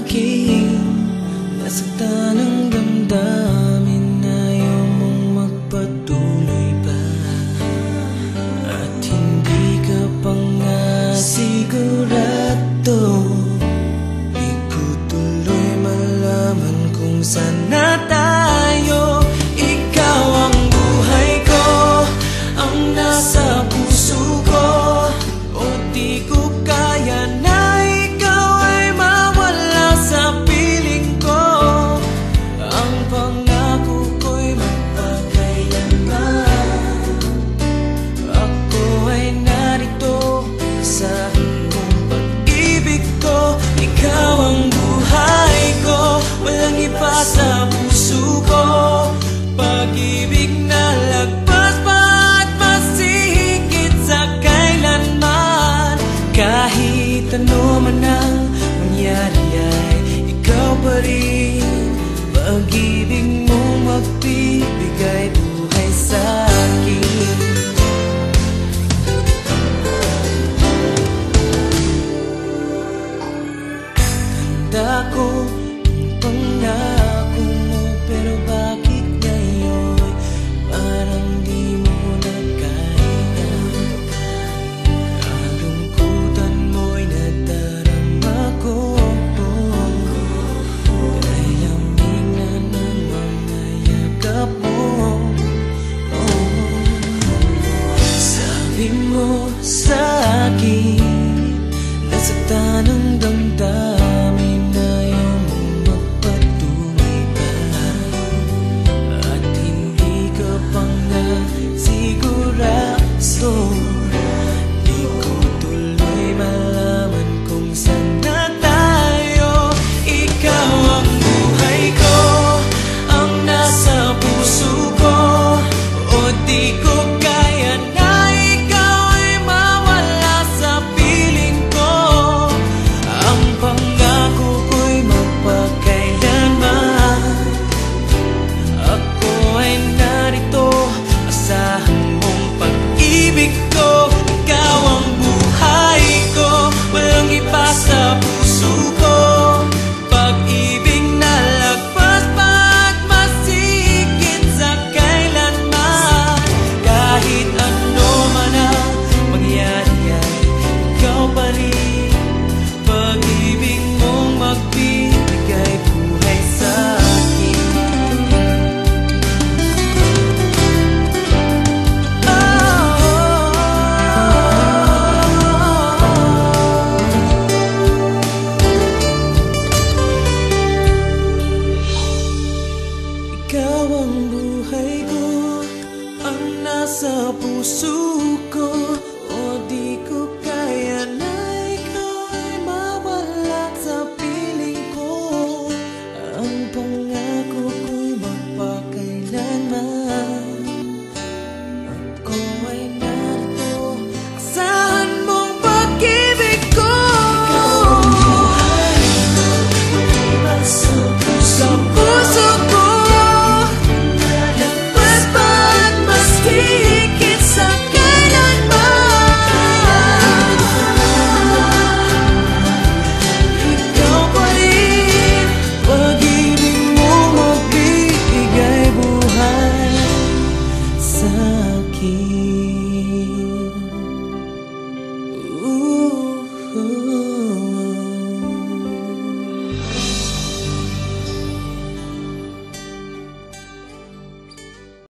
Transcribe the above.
akin. Nasaktan ang damdamin, ayaw mong magpatuloy pa. At hindi ka pa nga sigurado. Di ko tuloy malaman kung saan na tayo. Ikaw ang buhay ko, ang nasa puso ko. O di ko kaya na ikaw ay mawala sa piling ko. Ang pangako ko'y magpakailanman. Ako ay narito sa iyong pag-ibig ko. Ikaw ang buhay ko, walang iba sa puso ko. Pag-ibig na lagpas pa at masihigit sa kailanman. Kahit ano man ang mangyari ay ikaw pa rin. Pag-ibig mo magbibigay buhay sa akin. Tanda ko ang pangako mo, pero bakit ngayon parang di mo na kaya? Kalungkutan mo'y nadarama ko. Kayaming na ng mga yakap mo. Sabi mo sa akin, nasaktan ang damdamin, ayaw mong magpatuloy pa. At hindi ka pa nga sigurado. Di ko tuloy malaman kung saan na tayo. Ikaw ang buhay ko, ang nasa puso ko. O di ko kaya na ikaw ay mawala sa piling ko. Ang pangako ko'y magpakailanman. Ako ay narito, asahan mong pag-ibig ko. Ikaw ang buhay ko, walang iba sa puso ko. Pag-ibig na lagpas pa at masigit sa kailanman. Kahit ano man ang mangyari ay ikaw pa rin. Pag-ibig mong magbibigay buhay sa akin. Ikaw ang buhay ko, ang nasa puso ko. O di ko kaya na ikaw ay mawala sa piling ko. Ang pangako ko'y magpakailanman. Ako ay narito, asahan mong pag-ibig ko. Sa puso ko, lagpas pa at mas higit sa kailanman. Ikaw pa rin, pag-ibig mo magbibigay buhay sa akin.